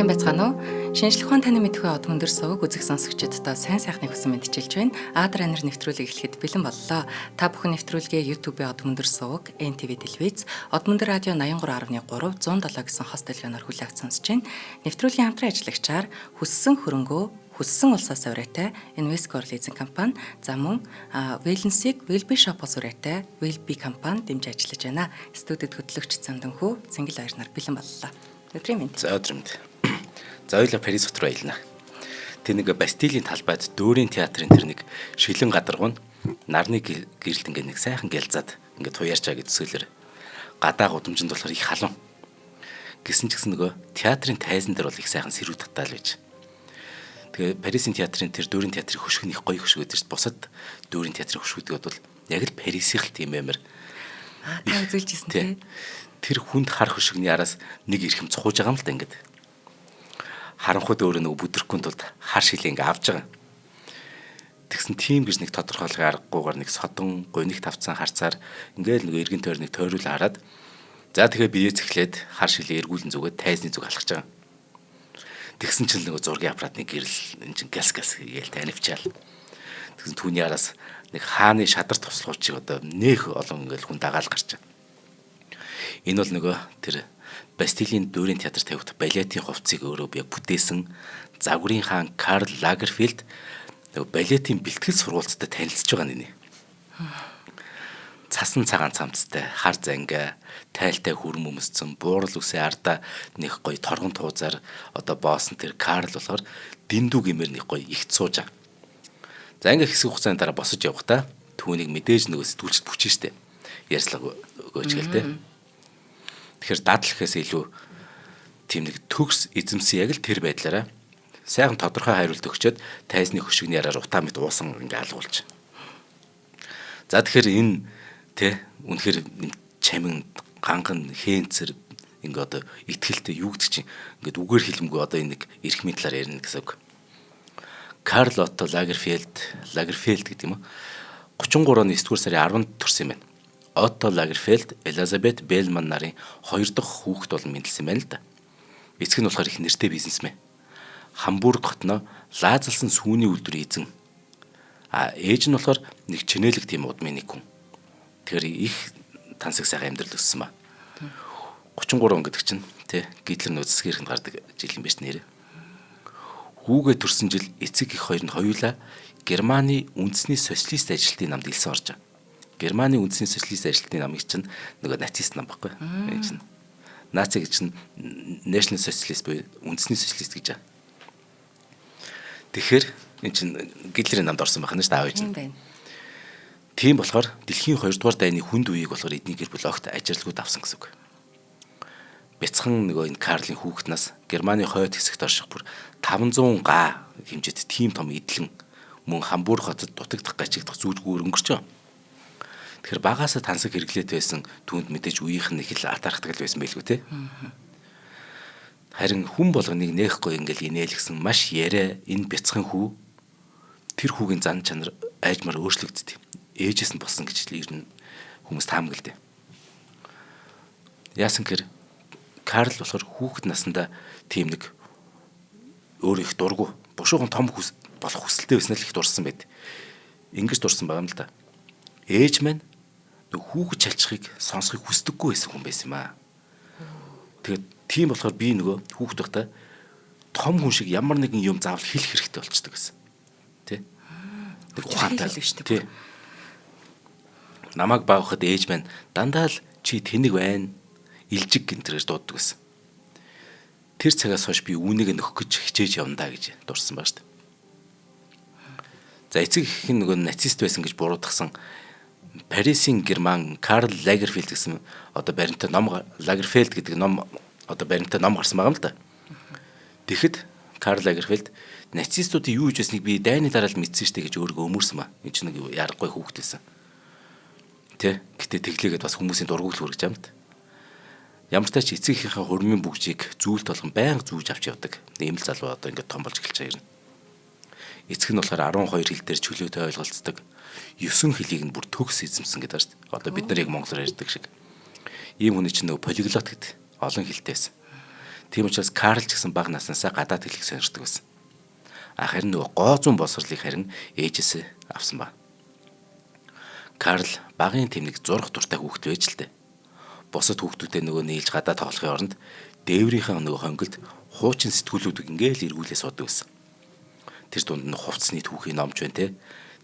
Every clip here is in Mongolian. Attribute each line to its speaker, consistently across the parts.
Speaker 1: Сайн байцгаана уу? Шинжлэх ухаан таны мэдхүй од өндөр сувг үзэх сонсогчдод сайн сайхны хүсэн мэдчилж байна. Аадар анир нэвтрүүлэг эхлэхэд бэлэн боллоо. Та бүхэн нэвтрүүлгээ YouTube-ийн од өндөр сувг, NTV телевиз, од өндөр радио 83.3 107 гэсэн хос телефоноор хүлээвч сонсож байна. Нэвтрүүлгийн хамтран ажиллагчаар хүссэн хөрөнгөө хүссэн улсаас урайтай Invescore лизинг компани за мөн Wellness-ийг Wellbe Shop-ос урайтай Wellbe компани дэмжиж ажиллаж байна. Студид хөтлөгч Цамданхүү Цэнгэл баяр нар бэлэн боллоо. Өдрийн мэнд.
Speaker 2: За өдрийн мэнд. За ойлоо Парис хот руу аялна. Тэр нэг Бастилийн талбайд Дүүрийн театрын тэр нэг шилэн гадаргуу нарны гэрэлт ингээ нэг сайхан гэлзаад ингээ туяарчаа гэж төсөөлөр. Гадаа гудамжинд болохоор их халуун. Гэсэн ч гэсэн нөгөө театрын тайзан дээр бол их сайхан сэрүү татаал байж. Тэгээ Парисын театрын тэр Дүүрийн театрын хөшгөн их гоё хөшгөөд шүү дээ. Бусад Дүүрийн театрын хөшгүүдүүд бол яг л Парисийн л тийм баймар.
Speaker 1: Та үзүүлжсэн тий.
Speaker 2: Тэр хүнд хар хөшгөний араас нэг ирхэм цухууж байгаа юм л да ингээд. Харанхуйд өөрөө нөгөө бүдрэхгүй тулд хар шилээ ингээд авч байгаа. Тэгсэн тийм гэж нэг тодорхойлох аргагүйгээр нэг содон гуниг тавцсан харцаар ингээд нөгөө эргэн тойрныг тойруулаад хараад за тэгээ биеэ цэхлээд хар шилээ эргүүлэн зүгээд тайзны зүг алхаж байгаа. Тэгсэн чинь нөгөө зургийн аппаратны гэрэл энэ чинь галс гээл танивчаал. Тэгсэн түүний араас нэг хааны шадар туслахуучиг одоо нөх олон ингээл хүн дагаал гарч байгаа. Энэ бол нөгөө тэр Бастилийн Дүүрийн театр тавьдаг балетын хувцсыг өөрөө би бүтээсэн загварын хаан Карл Лагерфельд нөгөө балетын бэлтгэл сургуультай танилцж байгаа нэ. Цасан цагаан цамцтай, хар зангаа, тайлтай хүрм өмсцэн, буурал үсээ ардаа нэг гоё торгон туузаар одоо боосон тэр Карл болохоор дэндүү гэмээр нэг гоё ихт сууж байгаа. За ингээ хэсэг хугацааны дараа босож явахдаа түүнийг мэдээж нөгөө сэтгүүлчд бүчин штэ. Ярьслага өгөөч гэлтэй. Тэгэхээр дадлахаас илүү тийм нэг төгс эзэмсэн яг л тэр байдлаараа сайхан тодорхой хариулт өгчөөд тайзны хөшгөний араар утаа мэт уусан ингээ алгуулж. За тэгэхээр энэ тэ үнэхээр чамин ганган хээнцэр ингээ одоо итгэлтэй юу гэдэг чинь ингээд үгээр хэлэмгүй одоо энэ нэг эрх мэд талаар ярина гэсэн үг. Карл Отто Лагерфельд гэдэг юм уу? 33 оны 9 дугаар сарын 10-нд төрсөн юм байна. Отто Лагерфельд, Элизабет Бельман нарын 2 дахь хүүхэд бол мэндэлсэн байна л да. Эцэг нь болохоор их нэртэй бизнесмен. Хамбург хотноо лаазалсан сүүний үйлдвэр эзэн. Ээж нь болохоор нэг чинэлэг тийм удмын нэг хүн. Тэгэхээр их тансаг сайхан амьдрал өссөн ба. 33 он гэдэг чинь тий Гитлер нөөцсгийнхэнд гардаг жил юм биш нэрэ. Хүүгээ төрсөн жил эцэг их хоёр нь хоёулаа Германы үндэсний социалист ажилтны намд илсэн орж байгаа. Германы үндэсний социалист ажилтны намыг чинь нөгөө нацист нам баггүй. Энэ чинь наци гэж чинь National Socialist буюу үндэсний социалист гэж байгаа. Тэгэхээр энэ чинь Гитлерийн намд орсон байх нь шүү дээ аав чинь. Тийм болохоор дэлхийн 2 дугаар дайны хүнд үеийг болохоор эдний гэр бүл огт ажилгүйд авсан гэсэн үг. Бяцхан нөгөө энэ Карлын хүүхднээс Германы хойд хэсэгт орших бүр 500 га хэмжээт тийм том эдлэн мөн Хамбург хотод дутагдах гачигдах зүйлгүүр өнгөрч байгаа. Тэгэхээр багаасаа тансаг хэрэглээд байсан түүнд мэдээж үеийнх нь их л атаархдаг байсан байлгүй те. Харин хүн болгоныг нээхгүй ингээл инээлгсэн маш яриа энэ бяцхан хүү тэр хүүгийн зан чанар айжмаар өөрчлөгддөг. Ээжээс нь болсон гэж л ер нь хүмүүс таамагладаг. Яасан гэхээр Карл болохоор хүүхэд наснда тийм нэг өөр их дургу бушуухан том болох хүсэлтэй байснаар л их дурсан байд. Ингэж дурсан байгаа юм л да. Ээж маань хүүхэд чалчихыг сонсохыг хүсдэггүй байсан хүн байсан юм аа. Тэгээд тийм болохоор би нөгөө хүүхэд байхдаа том хүн шиг ямар нэгэн юм заавал хэлэх хэрэгтэй болчдөг гэсэн. Тэ? Нэг ухаантай л шүү дээ. Намайг баахад ээж маань дандаа л чи тэнэг байна, илжиг гэнтрээр дууддаг гэсэн. Тэр цагаас хойш би үүнийг нөхөх гэж хичээж явна да гэж дурсан байна шүү дээ. За эцэг их нь нөгөө нацист байсан гэж буруудахсан Парисын Герман Карл Лагерфельд гэсэн одоо баримттай ном Лагерфельд гэдэг ном одоо баримттай ном гарсан байгаа юм л да. Тэгэхэд Карл Лагерфельд нацистуудын юу хийж байсныг би дайны дараа л мэдсэн штэ гэж өөрийгөө өмөрсөн ба. Энд чинь нэг яргагүй хүүхэд байсан. Тэ? Гэтэ тэглээгээд бас хүмүүсийн дургуул хүргэж юм да. Ямар ч тач эцэгийнхээ хурмын бүгжийг зүйлт болгон байнга зүүж авч явдаг. Ийм л залуу одоо ингээд том болж эхэлж байгаа юм. Эцэг нь болохоор 12 хэл дээр чөлөөтэй ойлголцдог. 9 хэлийг нь бүр төгс эзэмсэн гэдэг шүү дээ. Одоо бид нар яг монголоор ярьдаг шиг. Ийм хүний чинь нөгөө полиглот гэдэг олон хэлтэй байсан. Тийм учраас Карл ч гэсэн бага наснасаа гадаад хэлийг сонирхдаг байсан. Харин нөгөө гоо зүүн боловсролыг харин ээжээсээ авсан ба. Карл багын тэмдэг зурх дуртай хүүхэд байж л дээ. Бусад хүүхдүүдэд нөгөө нийлж гадаа тоглохын оронд дээврийнхээ нөгөө хонгилд хуучин сэтгүүлүүдийг ингээл эргүүлээ суудаг байсан. Тэр дунд нь хувцсны түүхийн номч байна те.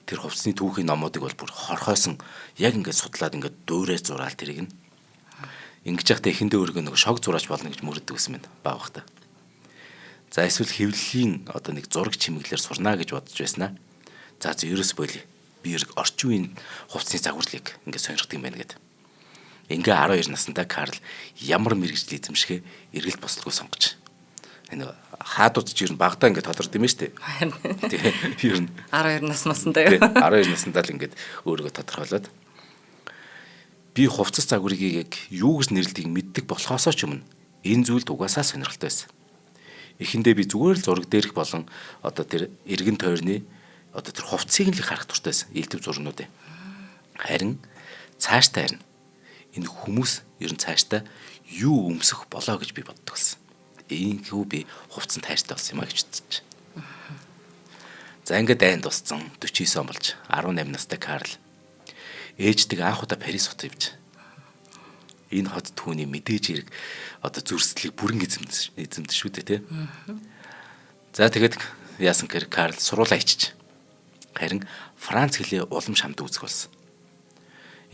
Speaker 2: Тэр хувцсны түүхийн номуудыг бол бүр хорхойсон яг ингээд судлаад ингээд дуурайж зураал тэрийг нь. Ингэж яхад эхэндээ өөргөө нөгөө шог зураач болно гэж мөрөддөг гэсэн юм баг бахта. За эсвэл хэвлэлийн одоо нэг зураг чимэглэлээр сурнаа гэж бодож байснаа. За ерөөс боли би ерг орчин үеийн хувцсны загварлыг ингээд сонирхдаг юм байна гэд. Ингээ 12 наснда Карл ямар мэрэгжил эзэмшихээ эргэлт бослогоо сонгож. Энэ хаадууд ч ер нь багтаа ингээд тодорд юм шүү дээ. Тэгээ ер нь
Speaker 1: 12 настай юу?
Speaker 2: 12 наснда л ингээд өөрийгөө тодорхойлоод би хувцас загварыг яг юу гэж нэрлэдгийг мэддэг болохоосоо ч өмнө энэ зүйлд угаасаа сонирхолтой байсан. Эхэндээ би зүгээр л зураг дээрх болон одоо тэр эргэн тойрны одоо тэр хувцсыг л харах дуртай байсан. Илдэв зурнууд. Харин цааштай харин энэ хүмүүс ер нь цааштай юу өмсөх болоо гэж би боддог байсан. Ийхүү би хувцсан тайртай болсон юм а гэж бодчих. За ингээд дайнд тусцсан 49 он болж 18 настай Карл ээждэг анх удаа Парис хот явж. Энэ хот түүний мэдээж хэрэг одоо зүрсдлийг бүрэн эзэмдэж шүү дээ тий. За тэгээд яасан гэхээр Карл сургуулаа ичиж. Харин Франц хэлээ улам шамд үзэх болсон.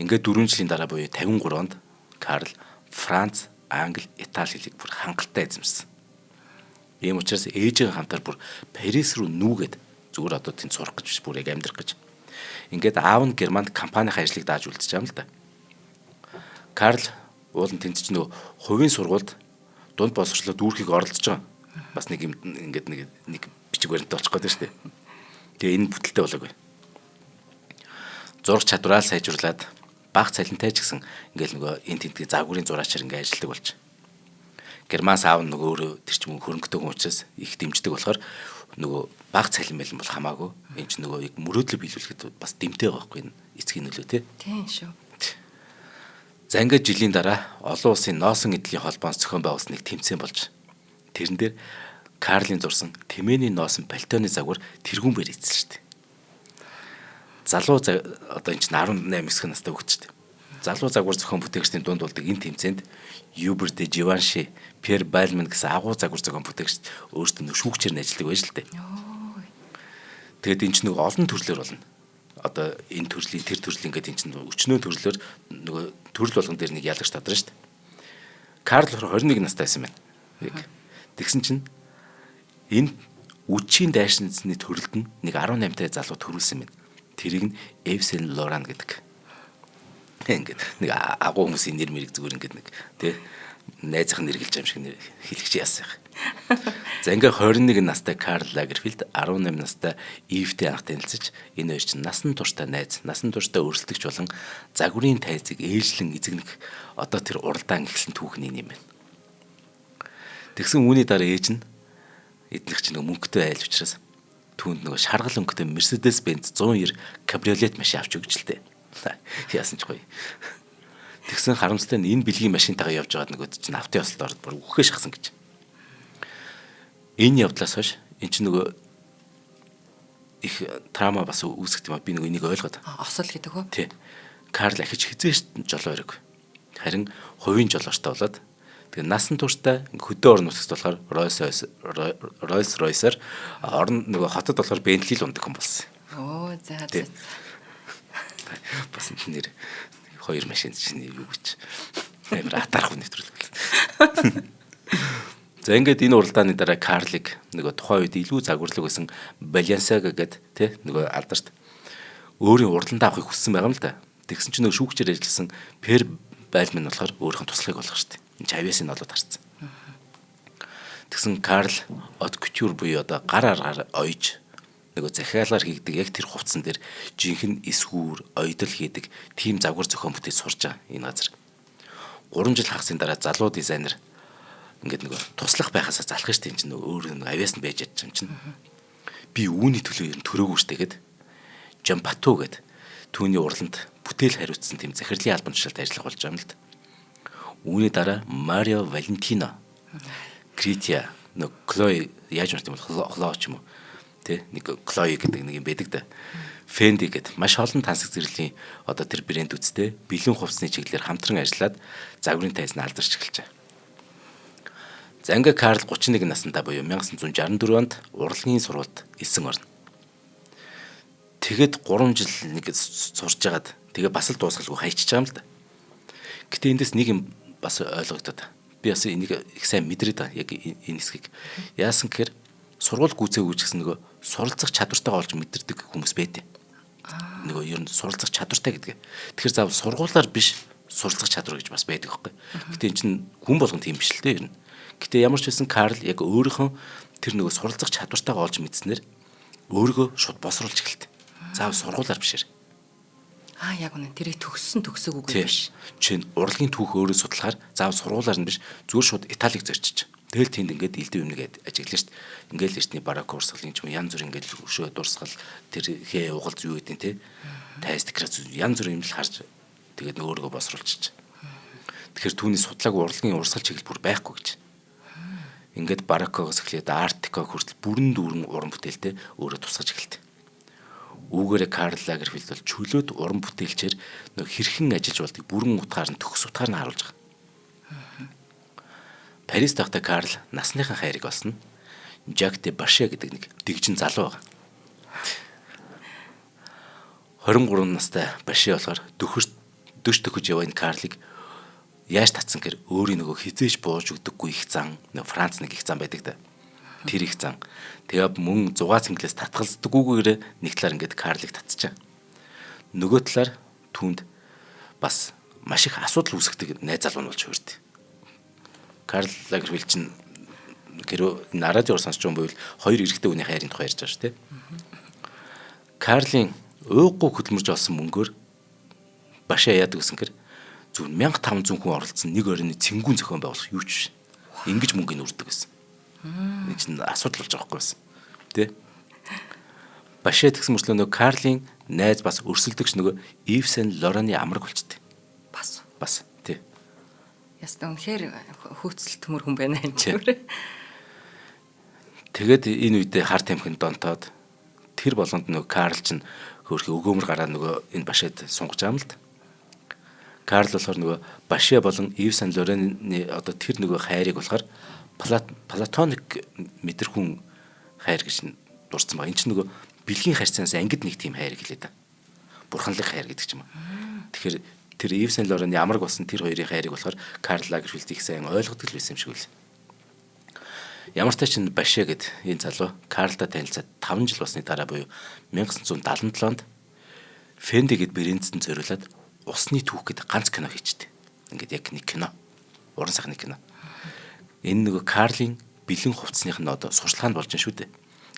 Speaker 2: Ингээд 4 жилийн дараа буюу 53 онд Карл Франц, Англи, Итали хэлийг бүр хангалттай эзэмшсэн. Ийм учраас ээжийн хамтаар бүр Парис руу нүүгээд зүгээр одоо тэнд сурах гэж бүр яг амьдрах гэж. Ингээд аав нь Германд компанийн ажлыг дааж үлдчихэж байгаа юм л да. Карл уулын тэнд ч нөө хувийн сургуульд дунд боловсролоо дүүрхийг оролцож байгаа. Бас нэг юм ингээд нэг бичиг баримттай очих гээд байна шүү дээ. Тэгээ энэ бүтэлтэй болоогүй. Зурх чадвараа сайжруулад баг цалинтай ч гэсэн ингээл нөгөө энэ тентгийн загварын зураачаар ингээ ажилладаг болж. Германс аав нөгөө өөрөө тэр ч мөн хөрөнгөтэй хүн учраас их дэмждэг болохоор нөгөө баг цалин мэлэн бол хамаагүй. Энд ч нөгөө яг мөрөөдлөг биелүүлэхэд бас дэмтэй байгаа байхгүй эцгийн нөлөө тий.
Speaker 1: Тийм шүү.
Speaker 2: За ингээд жилийн дараа олон улсын носон эдлийн холбоос зохион байгуулсан нэг тэмцээн болж тэрэн дээр Карлийн зурсан Тэмээний носон пальтоны загвар тэргүүн бэр эзэлсэн шүү дээ. Залуу одоо энэ чинь 18 хэсэг настай хөгч шүү дээ. Залуу загвар зохион бүтээгчдийн дунд болдог энэ тэмцээнд Юбер де Живанши, Пьер Байлман гэсэн агуу загвар зохион бүтээгчд өөрсдөө нэг шүүгчээр нь ажилладаг байж л дээ. Тэгэд энэ чинь нэг олон төрлөөр болно. Одоо энэ төрлийн тэр төрлийн гэдэг энэ чинь өчнөө төрлөөр нөгөө төрөл болгон дээр нэг ялагч тадраа шүү дээ. Карл 21 настай байсан байна. Тэгсэн чинь энэ үчийн дайшинзны төрөлд нь нэг 18 тай залуу төрүүлсэн байна. Тэрийг нь Эвсен Лоран гэдэг. Ингээд нэг агуу хүмүүсийн нэр мэрэг зүгээр ингээд нэг тий найзах нэргэлж юм шиг хэлэгч яасан юм. За ингээд 21 настай Карл Лагерфельд 18 настай Ивтэй анх танилцж энэ хоёр чинь насан туршдаа найз, насан туршдаа өрсөлдөгч болон загварын тайзыг ээлжлэн эзэгнэх одоо тэр уралдаан ихсэн түүхний юм байна. Тэгсэн үүний дараа ээж нь эднэх чинь мөнгөтэй айл учраас түүнд нөгөө шаргал өнгөтэй Mercedes-Benz 190 кабриолет машин авч өгч л дээ. Яасан ч гоё. Тэгсэн харамсалтай нь энэ бэлгийн машинтайгаа явж байгаад нөгөө чинь автын ослолд ороод бүр үхээ шахсан гэж. Энэ явдлаас хойш эн чинь нөгөө их трама бас үүсгэж юм. Би нөгөө энийг ойлгоод.
Speaker 1: Осол гэдэг үү?
Speaker 2: Тий. Карл ахиж хизээш жолоо өрөг. Харин хувийн жолоочтой болоод тэгээ насан туршдаа хөдөө орон нутагт болохоор Rolls-Royce-аар орон нөгөө хотод болохоор Bentley л ундаг хүн болсон.
Speaker 1: Оо за.
Speaker 2: Бас нэр хоёр машин чинь юу гэж амар атарах нэвтрүүлэг. За ингээд энэ уралдааны дараа Карлыг нөгөө тухайн үед илүү загварлаг байсан Balenciaga гэдэг тий нөгөө алдарт өөрийн уралдаанд авахыг хүссэн байгаа юм л да. Тэгсэн чинь нөгөө шүүгчээр ажилласан Пьер Байлман болохоор өөрийнх нь туслахыг олгох штеп. Энд авиасын олоод харцсан. Тэгсэн Карл haute couture буюу одоо гар аргаар ойж нөгөө захиалгаар хийгдэг яг тэр хувцсан дээр жинхэнэ эсгүүр, ойдол хийдэг тийм загвар зохион бүтээж сурж байгаа энэ газар. 3 жил хагасны дараа залуу дизайнер ингээд нөгөө туслах байхасаа залах штеп энэ чинь өөр нэг авиасанд байж чадчих юм чинь. Би үүний төлөө ер нь төрөөгүй штеп гэд Жампату гэд түүний уралданд бүтээл хариуцсан тийм захирлын албан тушаалд ажиллах болж байгаа юм л да. Үүний дараа Марио Валентино Крития нэг Клой яаж март юм бол Хлоо ч юм уу. Тэ нэг Клой гэдэг нэг юм байдаг да. Fendi гэдэг маш олон тансаг зэрэглийн одоо тэр брэндүүдтэй бэлэн хувцсны чиглэлээр хамтран ажиллаад загварын тайзнаа алдарч эхэлжээ. Занга Карл 31 наснда буюу 1964 онд урлагийн сургуульд элсэн орно. Тэгэд 3 жил нэг сурж агаад тэгээ бас л дуусгалгүй хайчиж байгаа юм л да. Гэтэ эндээс нэг юм бас ойлгогдоод. Би бас энийг их сайн мэдрээд байгаа яг энэ хэсгийг. Яасан гэхээр сургууль гүйцээгүйч гэсэн нөгөө суралцах чадвартайгаа олж мэдэрдэг хүмүүс байдیں۔ Нөгөө ер нь суралцах чадвартай гэдэг. Тэгэхээр заавал сургуулаар биш суралцах чадвар гэж бас байдаг байхгүй. Гэтэ эн чинь хүн болгон тийм биш л дээ ер нь. Гэтэ ямар ч байсан Карл яг өөрийнхөө тэр нөгөө суралцах чадвартайгаа олж мэдснээр өөрийгөө шууд босруулж эхэлдэг. Заавал сургуулаар бишээр.
Speaker 1: Яг үнэ тэрийг төгссөн төгсөөгүй биш.
Speaker 2: Жишээ нь урлагийн түүх өөрөө судлахаар заавал сургуулаар нь биш зүгээр шууд Италиг зорчиж. Тэгэл тэнд ингээд илдэв юм нэгэд ажиглаж шít. Ингээл эртний барак урсгалын ч юм янз бүр ингээд өшөө дурсгал тэр хээ угалж юу гэдэг нь те. Тайс декрац янз бүр юм л харж тэгээд өөрийгөө босруулчих. Тэгэхээр түүний судлаагүй урлагийн урсгал чиглэл бүр байхгүй гэж. Ингээд баракогоос эхлээд Артико хүртэл бүрэн дүүрэн уран бүтээлтэй өөрөө тусгаж эхэлдэг. Үүгээрээ Карл Лагерфельд бол чөлөөт уран бүтээлчээр нөх хэрхэн ажиллаж болдгийг бүрэн утгаар нь төгс утгаар нь харуулж байгаа. Парис дахта Карл насныхан хайрыг олсон. Жак де Баше гэдэг нэг дэгжин залуу байгаа. 23 настай Баше болохоор дөш төхөж яваа энэ Карлыг яаж татсан гэхээр өөрийн нөгөө хизээж бууж өгдөггүй их зан Франц нэг их зан байдаг да. Тэр их зан. Тэгээ мөн зугаа цэнгэлээс татгалздаггүйгээр нэг талаар ингээд Карлыг татчихаа. Нөгөө талаар түүнд бас маш их асуудал үүсгдэг найз залуу нь болж хуурд. Карл Лагерфельд чинь гэрөө радиор сонсч байгаа юм бол хоёр эрэгтэй хүний хайрын тухай ярьж байгаа шүү дээ. Карлын ууггүй хөдөлмөрж олсон мөнгөөр Баше яадаг гэсэн гэр зөв 1500 хүн оролцсон нэг орны цэнгүүн зохион байгуулах юу ч биш. Ингиж мөнгөний үрдэг гэсэн. Нэг чинь асуудал болж байгаа байхгүй байсан. Тэ? Баше тэгсэн мөрчлөө нөгөө Карлын найз бас өрсөлдөгч нөгөө Ив Сен Лораны амраг болчтой. Бас тий.
Speaker 1: Ястаа үнэхээр хөөцөл төмөр хүн байна энэ ч.
Speaker 2: Тэгээд энэ үедээ хар тамхинд донтоод тэр болгонд нөгөө Карл чинь хөөрхи өгөөмөр гараа нөгөө энэ Башед сунгаж байгаа юм л да. Карл болохоор нөгөө Баше болон Ив Сен Лораны одоо тэр нөгөө хайрыг болохоор платоник мэдэрхүүн хайр гэж дурдсан байгаа. Энд чинь нөгөө бэлгийн харьцаанаас ангид нэг тийм хайр гэлээ да. Бурханлаг хайр гэдэг ч юм уу. Тэгэхээр тэр Ив Сен Лораны амраг болсон тэр хоёрын хайрыг болохоор Карл Лагерфельд их сайн ойлгодог л байсан юм шиг үл. Ямар ч тач Баше гэд энэ залуу Карлтай танилцаад 5 жил болсны дараа буюу 1977 онд Fendi гэд брэндтэй зориулаад Усны түүх гэдэг ганц кино хийчихдээ. Ингээд яг нэг кино. Уран сайхны кино. Энэ нөгөө Карлын бэлэн хувцсных нь одоо сурчлагаанд болж шүү дээ.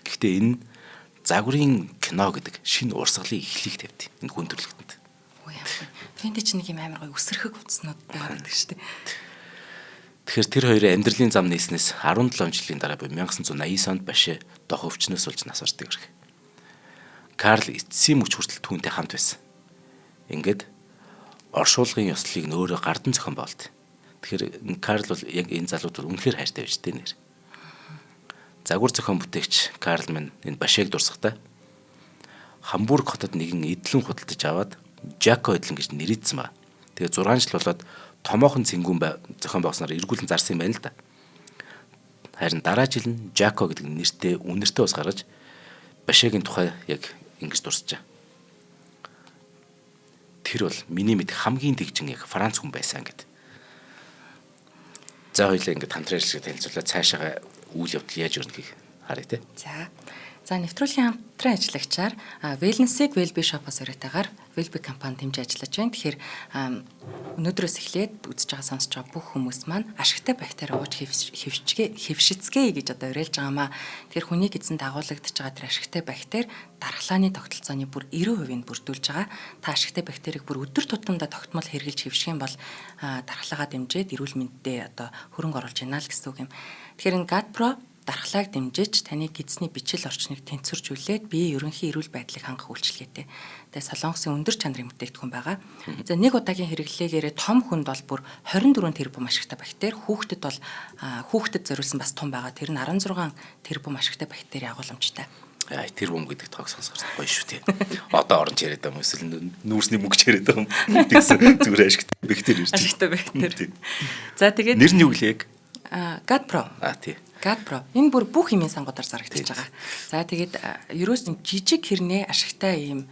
Speaker 2: Гэхдээ энэ загварын кино гэдэг шинэ урсгалын эхлэлийг тавьд. Энэ хүн төрлөختөнд.
Speaker 1: Fendi ч нэг юм амар гоё үсэрхэг хувцснууд байдаг шүү дээ.
Speaker 2: Тэгэхээр тэр хоёрын амьдралын зам нээснээс 17 жилийн дараа буюу 1989 онд Баше дох өвчнөөс болж нас бардаг хэрэг. Карл эцсийн мөч хүртэл түүнтэй хамт байсан. Ингээд оршуулгын ёслолыг нь өөрөө гардан зохион байгуулд. Тэгэхээр Карл бол яг энэ залууд үнэхээр хайртай байж тээ нэр. Загвар зохион бүтээгч Карл минь энэ Башег дурсахдаа Хамбург хотод нэгэн эдлэн худалдаж аваад Жако эдлэн гэж нэрийдсэн ба. Тэгээ 6 жил болоод томоохон цэнгүүн зохион байгуулснаар эргүүлэн зарсан юм байна л да. Харин дараа жил нь Жако гэдэг нэртэй үнэртэй ус гаргаж Башегийн тухай яг ингэж дурсжээ. Тэр бол миний мэд хамгийн дэгжин яг Франц хүн байсан гэд. За хоёлаа ингэж хамтран ажиллаж танилцуулаад цаашаа үйл явдал яаж өрнөхийг харъя те.
Speaker 1: За нэвтрүүлгийн хамтран ажиллагчаар Wellness-ийг Wellbe Shop-оос өрөйтөгаар Wellbe компанид хэмжиж ажиллаж байна. Тэгэхээр өнөөдрөөс эхлээд үзэж байгаа сонсож байгаа бүх хүмүүс маань ашигтай бактери ууж хэвшицгээе гэж одоо уриалж байгаамаа. Тэгэхээр хүнийг эзэн дагуулгадж байгаа тэр ашигтай бактери дархлааны тогтолцооны бүр 90% бүрдүүлж байгаа. Та ашигтай бактерийг бүр өдөр тутамдаа тогтмол хэрглэж хэвших юм бол дархлаагаа дэмжиж эрүүл мэндэд одоо хөрөнгө оруулж байна л гэсэн үг юм. Тэгэхээр энэ GutPro дархлааг дэмжиж таны гидсний бичил орчныг тэнцвэржүүлээд биеийн ерөнхий эрүүл байдлыг хангах үйлчилгээтэй. Тэгээ Солонгосын өндөр чанарын бүтээгдэхүүн байгаа. За нэг удаагийн хэрэглээгээрээ том хүнд бол бүр 24 тэрбум ашигтай бактери, хүүхдэд зориулсан бас том байгаа. Тэр нь 16 тэрбум ашигтай бактери агуулмжтай.
Speaker 2: Тэрбум гэдэг тоог сонсоход гоё шүү тий. Одоо оронч яриад байгаа юм эсвэл нүүрсний мөнгөч яриад байгаа юм. Тэгсэн зүгээр ашигтай бактери ирж.
Speaker 1: Ашигтай бактери. За тэгээд
Speaker 2: нэр нь юу гэлээ?
Speaker 1: GadPro.
Speaker 2: Тий.
Speaker 1: GadPro. Энэ бүр бүх хэмээн сангуудаар зарагдчихж байгаа. За тэгээд ерөөс жижиг хэрнээ ашигтай ийм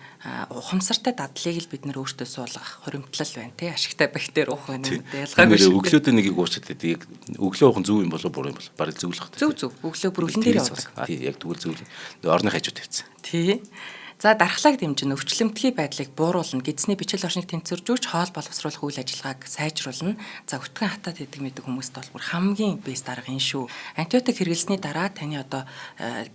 Speaker 1: ухамсартай дадлыг л бид нөр өөртөө суулгах хуримтлал байна тий. Ашигтай бактери уух байна үү? Ялгаагүй шүү.
Speaker 2: Өглөөдөө нэгийг уучаад тэгээд өглөө уух нь зөв юм болов буруу юм болов? Бараг зөв л бах.
Speaker 1: Зөв. Өглөө бүр өлөн дээр явдаг.
Speaker 2: Тий, яг тэгвэл зөв. Орны хажууд тавьсан.
Speaker 1: Тий. За дархлааг дэмжин өвчлөмтгий байдлыг бууруулна, гидсний бичил орчныг тэнцвэржүүлж хоол боловсруулах үйл ажиллагааг сайжруулна. За өтгөн хатаад идэг мэдэг хүмүүст бол бүр хамгийн бэс дарга энэ шүү. Антибиотик хэрэглэсний дараа таны одоо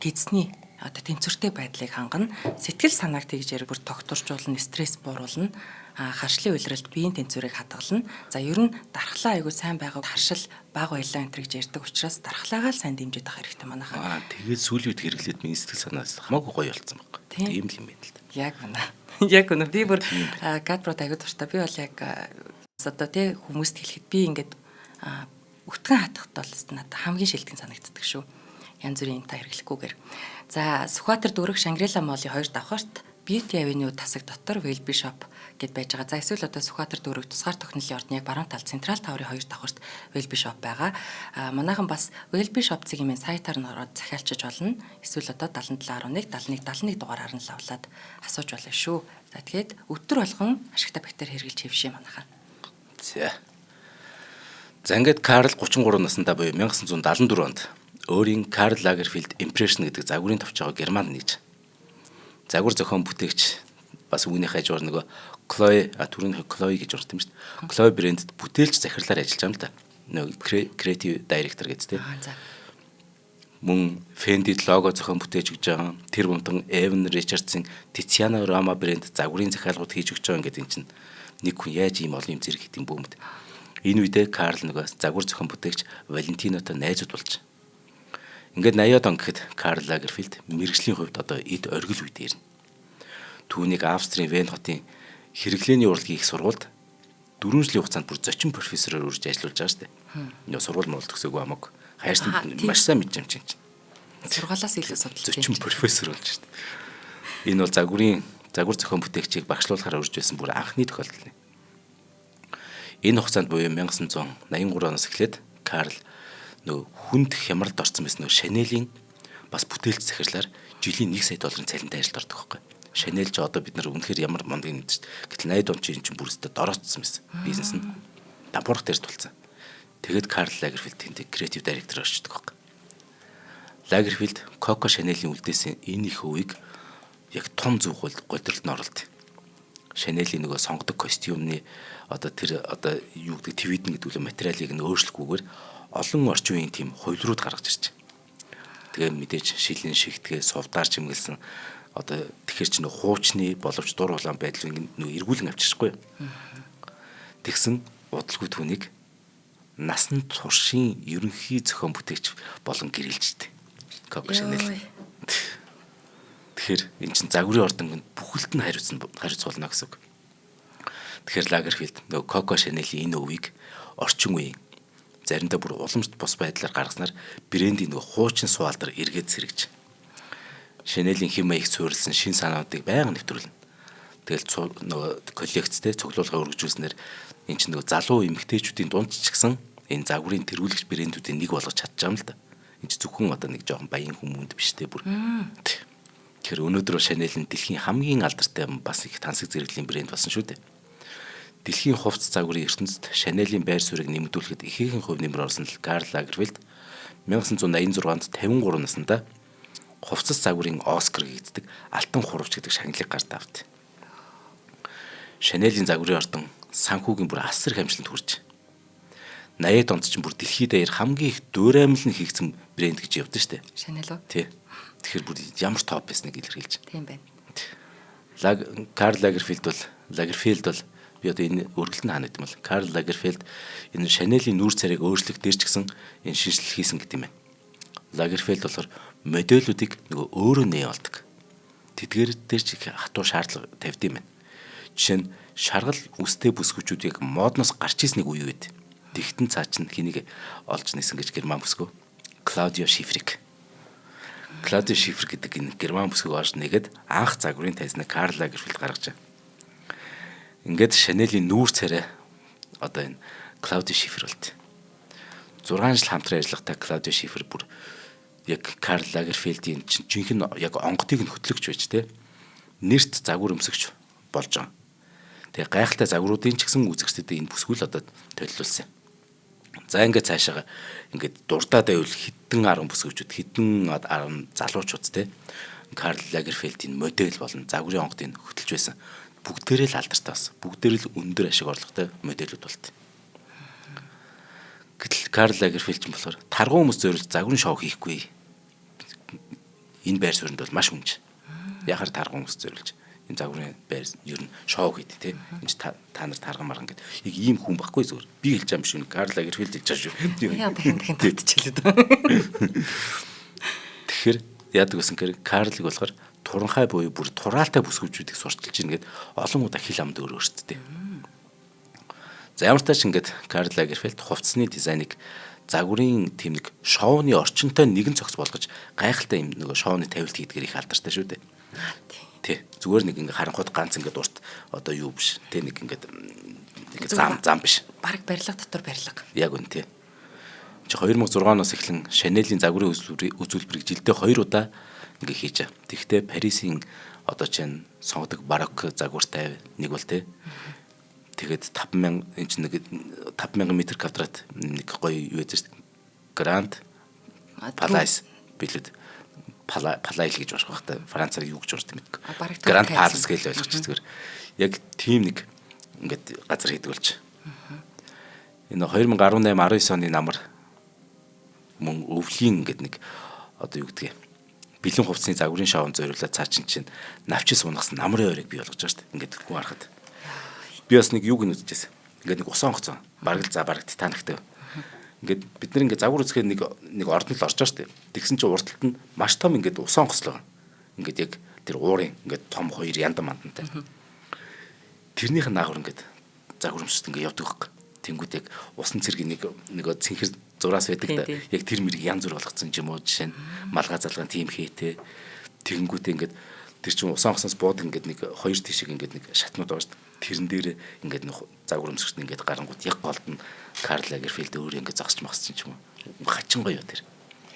Speaker 1: гидсний тэнцвэртэй байдлыг хангана, сэтгэл санааг тэгж яриг бүр тогтворчуулна, стресс бууруулна, харшлын улиралд биеийн тэнцвэрийг хадгална. За ер нь дархлаа айгуу сайн байгааг харшил баг баялаа энэ гэж ярьдаг учраас дархлаагаа л сайн дэмжиж авах хэрэгтэй манайхаа.
Speaker 2: Тэгээд сүүлийн үед хэрэглээд миний сэтгэл санаас хамаагүй гоё болсон байна. Тийм л юм байна л да.
Speaker 1: Яг байна. Яг үнэ би бүр GadPro аягүй дуртай. Би бол яг одоо тий хүмүүст хэлэхэд би ингээд өтгөн хатахт бол надад хамгийн шилдэг санагддаг шүү. Янз бүрийн та хэрэглэхгүйгээр. За Сүхбаатар дүүрэг Шангрила молын 2 давхарт Beauty Avenue тасаг дотор Wellbe Shop гэд байж байгаа. За эсвэл одоо Сүхбаатар дүүрэг тусгаар тохиолдлын ордны яг баруун талд Централ таврын 2 давхарт Wellbe Shop байгаа. Манайхан бас Wellbe Shop цэгийн сайтаар нь ороод захиалчиж болно. Эсвэл одоо 7711 7171 дугаараар нь лавлаад асууж болно шүү. За тэгээд өдөр болгон ашигтай бактери хэрглэж хэвшээ манайхан.
Speaker 2: За ингээд Карл 33 наснда буюу 1974 онд өөрийн Карл Лагерфельд Impression гэдэг загварын товчоогоо Германд нэгж загвар зохион бүтээгч бас үүнийх хажуугаар нөгөө Chloe түрүүний Chloe гэж урт юм шүү дээ. Chloe брэндэд бүтээлч захирлаар ажиллаж байгаа юм л да. Нөгөө creative director гэдэг тийм. Мөн Fendi лого зохион бүтээж өгч байгаа. Тэр бунтан Evan Richardson Tiziana Roma брэнд загварын захиалгууд хийж өгч байгаа гэдэг энэ чинь нэг хүн яаж ийм олон юм зэрэг хийх юм бөөмд. Энэ үедээ Карл нөгөө загвар зохион бүтээгч Valentinoтой найзууд болж. Ингээд 80-аад он гэхэд Карл Лагерфельд мэрэгжлийн хувьд одоо эд оргил үед ирнэ. Түүнийг Австрийн Вен хотын хэрэглээний урлагийн их сургуульд 4 жилийн хугацаанд бүр зочин профессороор үрж ажиллаж байгаа шүү дээ. Нөө сургууль мөрөлд төгсөөгүй хамаагүй. Хайрсан маш сайн мэдж юм чинь.
Speaker 1: Сургуулаас илүү судалж
Speaker 2: зочин профессор болж шүү дээ. Энэ бол загвар зохион бүтээгчийг багшлуулахаар урьж байсан бүр анхны тохиолдол нэ. Энэ хугацаанд буюу 1983 оноос эхлээд Карл нөө хүнд хямралд орсон байсан нөө Chanel-ийн бас бүтээлч захирлаар жилийн 1 сая долларын цалинтай ажилд ордог байхгүй. Chanel ч одоо бид нар үнэхээр ямар мундаг юм дээ. Гэтэл 80-ад он чинь бүрстэ дороотсон байсан. Бизнес нь дампуурах дээр тулцсан. Тэгэд Карл Лагерфельд тэнд креатив директор орчдөг байхгүй. Лагерфельд Coco Chanel-ийн үлдээсэн энэ их өвийг яг том зөв голдролд нь оруулдаг. Chanel-ийн нөгөө сонгодог костюмны одоо тэр одоо юу гэдэг твидэн гэдэг үл материалыг нь өөрчлөхгүйгээр олон орчин үеийн тийм хувилрууд гаргаж ирж. Тэгээ мэдээж шилэн шигтгээ сувдаар чимгэлсэн одоо тэгэхэр чинь хуучны боловч дур улаан байдлыг нөө эргүүлэн авчирахгүй. Тэгсэн удалгүй түүнийг насан туршийн ерөнхий зохион бүтээгч болон гэрэлжтэй. Coco Chanel. Тэгэхээр эн чинь загварын ордонд бүхэлд нь хариуцуулна гэсэн үг. Тэгэхээр Лагерфельд нөгөө Coco Chanel-ийн энэ өвийг орчин үеийн заримдаа бүр уламжт бус байдлаар гаргаснаар брендийн нөгөө хуучин сувалдар эргээд сэргэж Chanel-ийн хэм маяг суурилсан шин санаадыг байнга нэвтрүүлнэ. Тэгэл нөгөө коллекцтэй цуглуулга өргөжүүлснээр эн чинь нөгөө залуу эмэгтэйчүүдийн дунд ч гэсэн энэ загварын тэргүүлэгч брэндүүдийн нэг болгож чадчих юм л да. Энд чинь зөвхөн одоо нэг жоохон баян хүмүүнд биштэй бүр. Тэгэхээр өнөөдөр Chanel нь дэлхийн хамгийн алдартай бас их тансаг зэрэглэлийн брэнд болсон шүү дээ. Дэлхийн хувцас загварын ертөнцид Chanel-ийн байр суурийг нэмэгдүүлэхэд ихээхэн хувь нэмэр орсон л Карл Лагерфельд 1986-нд 53 наснда хувцас загварын Оскар гэгддэг алтан хурвч гэдэг шагналыг гарт авт. Chanel-ийн загварын ордон санхүүгийн бүр асар их амжилтанд хүрч 80-ад онд ч бүр дэлхийд даяар хамгийн их дуураймал нь хийгдсэн брэнд гэж явдсан шүү дээ.
Speaker 1: Chanel уу?
Speaker 2: Тий. Тэгэхээр бүр ямар топ байсныг илэрхийлж.
Speaker 1: Тийм байна.
Speaker 2: Карл Лагерфельд бол би одоо энэ өргөлтөнд хаана гэдэг юм бол Карл Лагерфельд энэ Chanel-ийн нүүр царайг өөрчлөх дээр ч гэсэн энэ шинжилэл хийсэн гэдэг юм байна. Лагерфельд болохоор модельүүдийг нөгөө өөрөө нээ болдог. Тэдгээр дээр ч их хатуу шаардлага тавьд юм байна. Жишээ нь шаргал үстэй бүсгүүчүүд яг модноос гарч ирснийг үе үед. Тэгтэн цаа чинь хэнийг олж нисэн гэж герман бүсгүй. Клаудио Шифрик. Клаудио Шифрик гэдэг энэ герман бүсгүйг олж нэгэд анх загварын тайзныг Карл Лагерфельд гаргаж. Ингээд Шанелийн нүүр царай одоо энэ Клаудио Шифер болт. 6 жил хамтран ажиллахдаа Клаудио Шифер бүр яг Карл Лагерфельдийн жинхэнэ яг онготыг нь хөтлөгч байж тэ нэрт загвар өмсөгч болж байгаа. Тэгээ гайхалтай загваруудын ч гэсэн үзэгчдэд энэ бүсгүүл одоо төлөвлөсөн. За ингээд цаашаа ингээд дурдаад байвал хэдэн 10 бүсгүүчүүд хэдэн 10 залуучууд тэ Карл Лагерфельдийн модель болон загварын онготыг хөтлж байсан. Бүгдээрээ л алдартай бас. Бүгдээрээ л өндөр ашиг орлоготой модельүүд болт. Гэтэл Карл Лагерфельд ч болохоор таргуу хүмүүс зориулж загварын шоу хийхгүй. Энэ байр суурьнд бол маш хүнж. Яхаар таргуу хүмүүс зориулж энэ загварын байр ер нь шоу хийдэг те. Энд та нар тарган марган гэдэг. Яг ийм хүн байхгүй зүгээр. Би хэлж байгаа юм шиг Карл Лагерфельд гэж шүү.
Speaker 1: Яа дахин татчихлээ.
Speaker 2: Тэгэхээр яадаг гэсэн хэрэг Карлыг болохоор туранхай буюу бүр тураалтай бүсгүүчүүдийг сурталж ийн гэд олон удаа хил амд өөрөөсдөө. За ямар тач ингээд Карл Лагерфельд хувцсны дизайныг загварын тийм нэг шоуны орчинтой нэгэн цогц болгож гайхалтай юм нөгөө шоуны тавилт хийдгээр их алдартай шүү дээ. Тий. Зүгээр нэг ингээд харанхуйд ганц ингээд урт одоо юу биш. Тэ нэг ингээд зам биш.
Speaker 1: Бараг барилга дотор барилга.
Speaker 2: Яг үн тий. Чи 2006 оноос эхлэн Шанелийн загварын үзүүлбэрийг жилдээ 2 удаа ингээ хийж байгаа. Тэгэхдээ Парисын одоо чинь сонгодог барокко загвартай нэг бол тий. Тэгээд 5000 энэ чинь нэг 5000 м2 нэг гоё юу яж Гранд Палас билүүд Палайл гэж болох байхтай Францаар юу гэж урд мэдгүй. Гранд Палас гэж ойлгож зүгээр. Яг тийм нэг ингээд газар хийдэг болж. Энэ 2018 19 оны намар мөн өвлийн ингээд нэг одоо юу гэдгийг бэлэн хувцсны загварын шоунд зориулаад цаачин чинь навчис унагсан намрын ойрыг бий болгож байгаа шүү дээ. Ингээд хүн харахад. Би бас нэг юуг нь үзчихсэн. Ингээд нэг усан онгоцсон. Бараг л за бараг титаниктэй. Ингээд бид нар ингээд загвар үзэхээр нэг ордон л орж байгаа шүү дээ. Тэгсэн чинь урталт нь маш том ингээд усан онгоцлоо. Ингээд яг тэр уурын ингээд том хоёр яндан мандантай. Тэрнийх нь наагур ингээд загвар өмсөд ингээд явдаг байхгүй. Тэнгүүд яг усан цэргийн нэг цэнхэр зураас байдаг да. Яг тэр мэрийг янз бүр болгоцсон юм уу жишээ нь малгай залгаан тийм хийтэй. Тэгэнгүүтээ ингээд тэр чинь усан онгоцноос буудаг ингээд нэг хоёр тишиг ингээд нэг шатнууд байгаа шүү дээ. Тэрэн дээр ингээд нэг загвар өмсгчд ингээд гарангууд яг голд нь Карл Лагерфельд өөрөө ингээд зогсож магсч юм уу. Хачин гоё тэр.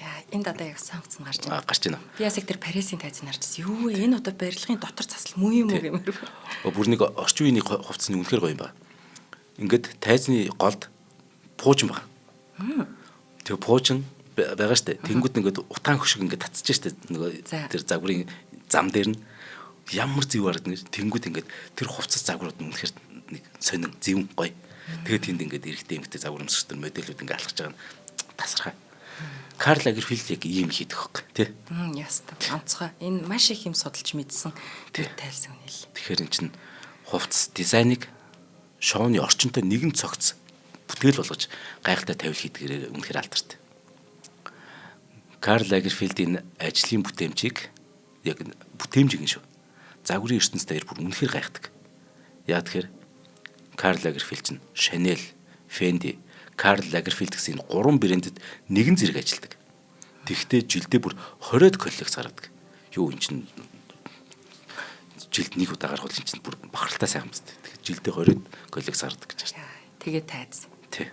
Speaker 1: Яа, энд одоо яг сонгоцсон гарч байна.
Speaker 2: Гарч байна.
Speaker 1: Би ясаг тэр Парисын тайзныг харчихсан. Юу вэ? Энэ одоо барилгын дотор засал муу юм уу гэмээр.
Speaker 2: Бүр нэг орчин үеийн хувцсны үнэхээр гоё юм байна. Ингээд тайзны голд пуужин байна. Тэгээ пуужин байгаа штэ. Тэнгүүд ингээд утаан хөшиг ингээд татчих штэ. Нөгөө тэр загварын зам дээр нь ямар зэв харагдана. Тэнгүүд ингээд тэр хувцас загварууд нь үнэхээр нэг сонин зэвэн гоё. Тэгээд тэнд ингээд эрэхтэй эмхтэй загвар өмсгчтэй моделүүд ингээд алхаж байгаа нь тасархай. Карл Лагерфельд яг ийм хийдэг хөөх тий.
Speaker 1: Яста. Онцгой. Энэ маш их юм судалж мэдсэн. Тэр тайлсан үнэл.
Speaker 2: Тэгэхээр эн чинь хувцас дизайныг шоуны орчинтой нэгэн цогц бүтээл болгож гайхалтай тавил хийдгээрээ үнэхээр алдартай. Карл Лагерфельдийн ажлын бүтээмжийг яг бүтээмжийг нь шүү. Загварын ертөнцийн дээр бүр үнэхээр гайхдаг. Яа тэгэхээр Карл Лагерфельд чинь Chanel, Fendi, Карл Лагерфельд гэсэн энэ 3 брэндэд нэгэн зэрэг ажилладаг. Тэгвэл жилдээ бүр 20-од коллекц гаргадаг. Юу эн чинь жилд нэг удаа гаргавал эн чинь бүр бахархалтай сайхан мэт. Тэгэхээр жилдээ 20-од коллекц гаргадаг гэж байна.
Speaker 1: Тэгээ тайз.
Speaker 2: Тий.